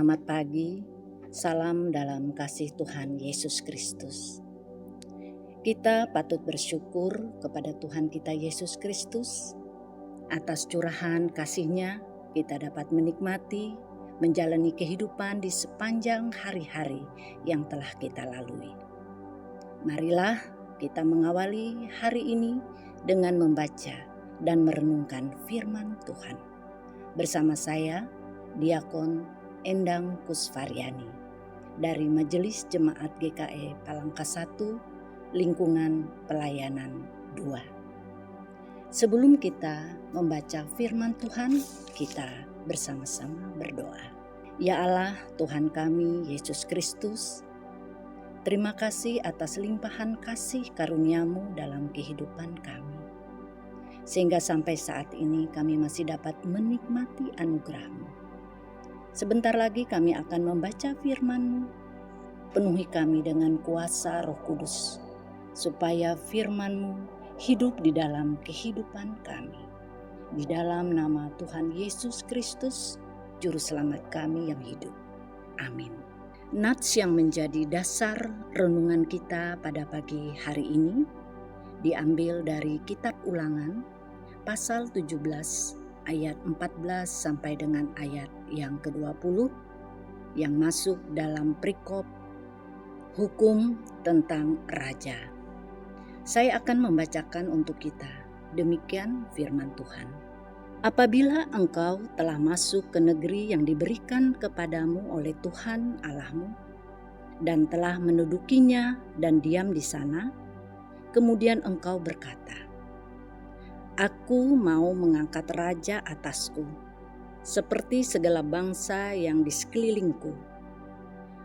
Selamat pagi, salam dalam kasih Tuhan Yesus Kristus. Kita patut bersyukur kepada Tuhan kita Yesus Kristus. Atas curahan kasih-Nya, kita dapat menikmati, menjalani kehidupan di sepanjang hari-hari yang telah kita lalui. Marilah kita mengawali hari ini dengan membaca dan merenungkan firman Tuhan. Bersama saya, Diakon Endang Kusvaryani dari Majelis Jemaat GKE Palangka 1, Lingkungan Pelayanan 2. Sebelum kita membaca firman Tuhan, kita bersama-sama berdoa. Ya Allah, Tuhan kami Yesus Kristus, terima kasih atas limpahan kasih karunia-Mu dalam kehidupan kami. Sehingga sampai saat ini kami masih dapat menikmati anugerah-Mu. Sebentar lagi kami akan membaca firman-Mu. Penuhi kami dengan kuasa Roh Kudus, supaya firman-Mu hidup di dalam kehidupan kami. Di dalam nama Tuhan Yesus Kristus, Juru Selamat kami yang hidup. Amin. Nats yang menjadi dasar renungan kita pada pagi hari ini diambil dari Kitab Ulangan, pasal 17, ayat 14 sampai dengan ayat yang ke-20 yang masuk dalam perikop hukum tentang raja. Saya akan membacakan untuk kita. Demikian firman Tuhan. Apabila engkau telah masuk ke negeri yang diberikan kepadamu oleh Tuhan Allahmu dan telah mendudukinya dan diam di sana, kemudian engkau berkata, Aku mau mengangkat raja atasku, seperti segala bangsa yang di sekelilingku.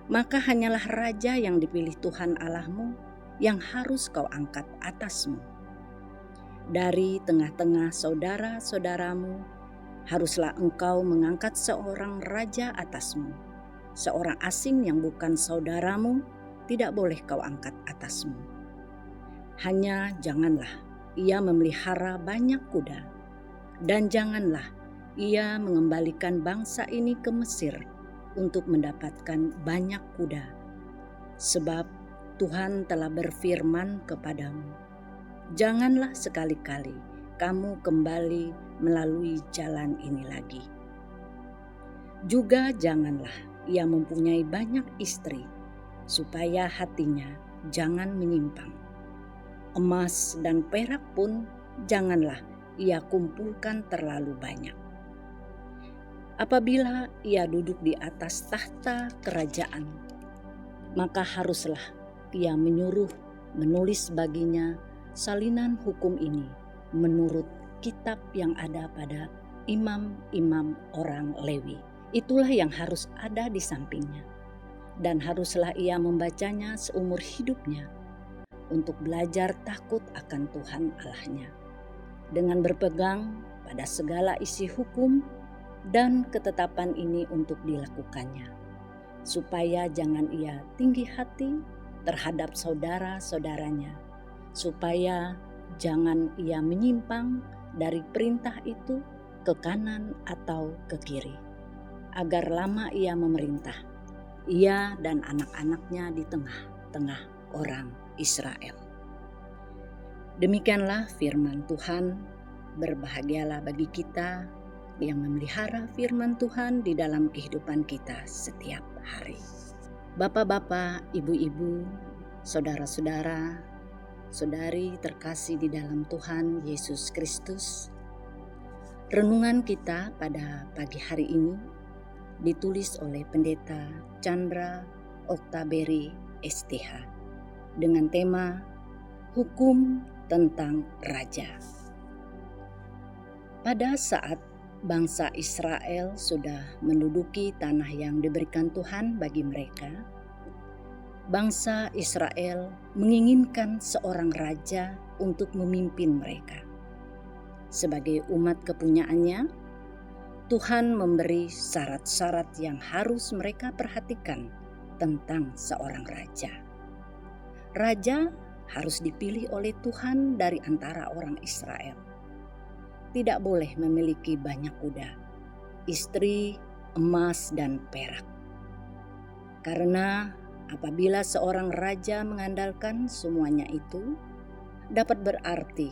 Maka hanyalah raja yang dipilih Tuhan Allahmu yang harus kau angkat atasmu. Dari tengah-tengah saudara-saudaramu, haruslah engkau mengangkat seorang raja atasmu. Seorang asing yang bukan saudaramu tidak boleh kau angkat atasmu. Hanya janganlah ia memelihara banyak kuda, dan janganlah ia mengembalikan bangsa ini ke Mesir untuk mendapatkan banyak kuda. Sebab Tuhan telah berfirman kepadamu, janganlah sekali-kali kamu kembali melalui jalan ini lagi. Juga janganlah ia mempunyai banyak istri, supaya hatinya jangan menyimpang. Emas dan perak pun janganlah ia kumpulkan terlalu banyak. Apabila ia duduk di atas tahta kerajaan, maka haruslah ia menulis baginya salinan hukum ini menurut kitab yang ada pada imam-imam orang Lewi. Itulah yang harus ada di sampingnya, dan haruslah ia membacanya seumur hidupnya, untuk belajar takut akan Tuhan Allahnya, dengan berpegang pada segala isi hukum dan ketetapan ini untuk dilakukannya, supaya jangan ia tinggi hati terhadap saudara-saudaranya, supaya jangan ia menyimpang dari perintah itu ke kanan atau ke kiri, agar lama ia memerintah, ia dan anak-anaknya di tengah-tengah orang Israel. Demikianlah firman Tuhan. Berbahagialah bagi kita yang memelihara firman Tuhan di dalam kehidupan kita setiap hari. Bapak-bapak, ibu-ibu, saudara-saudara, saudari terkasih di dalam Tuhan Yesus Kristus, renungan kita pada pagi hari ini ditulis oleh Pendeta Chandra Oktaberi STH dengan tema Hukum tentang Raja. Pada saat bangsa Israel sudah menduduki tanah yang diberikan Tuhan bagi mereka, bangsa Israel menginginkan seorang raja untuk memimpin mereka. Sebagai umat kepunyaannya, Tuhan memberi syarat-syarat yang harus mereka perhatikan tentang seorang raja. Raja harus dipilih oleh Tuhan dari antara orang Israel. Tidak boleh memiliki banyak kuda, istri, emas, dan perak. Karena apabila seorang raja mengandalkan semuanya itu, dapat berarti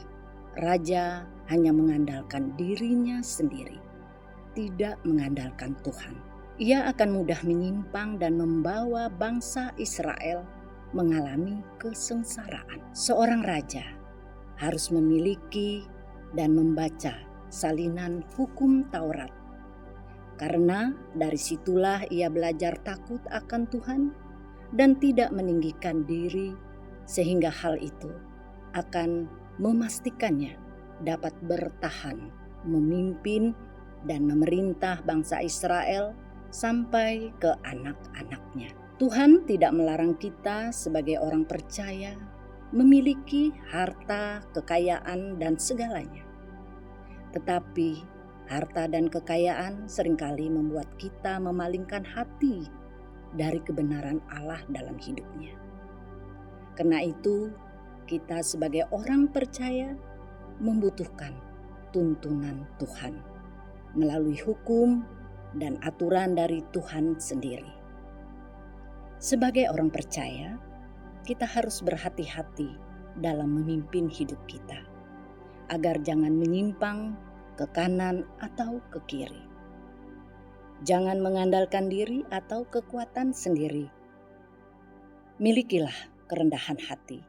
raja hanya mengandalkan dirinya sendiri, tidak mengandalkan Tuhan. Ia akan mudah menyimpang dan membawa bangsa Israel mengalami kesengsaraan. Seorang raja harus memiliki dan membaca salinan hukum Taurat, karena dari situlah ia belajar takut akan Tuhan dan tidak meninggikan diri, sehingga hal itu akan memastikannya dapat bertahan, memimpin dan memerintah bangsa Israel sampai ke anak-anaknya. Tuhan tidak melarang kita sebagai orang percaya memiliki harta, kekayaan, dan segalanya. Tetapi harta dan kekayaan seringkali membuat kita memalingkan hati dari kebenaran Allah dalam hidupnya. Karena itu, kita sebagai orang percaya membutuhkan tuntunan Tuhan melalui hukum dan aturan dari Tuhan sendiri. Sebagai orang percaya, kita harus berhati-hati dalam memimpin hidup kita, agar jangan menyimpang ke kanan atau ke kiri. Jangan mengandalkan diri atau kekuatan sendiri. Milikilah kerendahan hati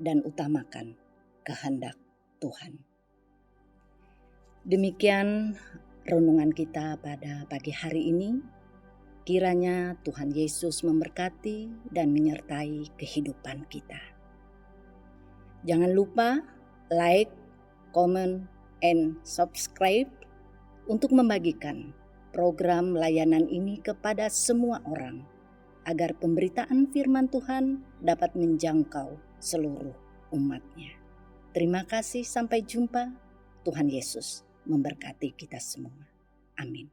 dan utamakan kehendak Tuhan. Demikian renungan kita pada pagi hari ini. Kiranya Tuhan Yesus memberkati dan menyertai kehidupan kita. Jangan lupa like, comment, and subscribe untuk membagikan program layanan ini kepada semua orang, agar pemberitaan firman Tuhan dapat menjangkau seluruh umatnya. Terima kasih, sampai jumpa. Tuhan Yesus memberkati kita semua. Amin.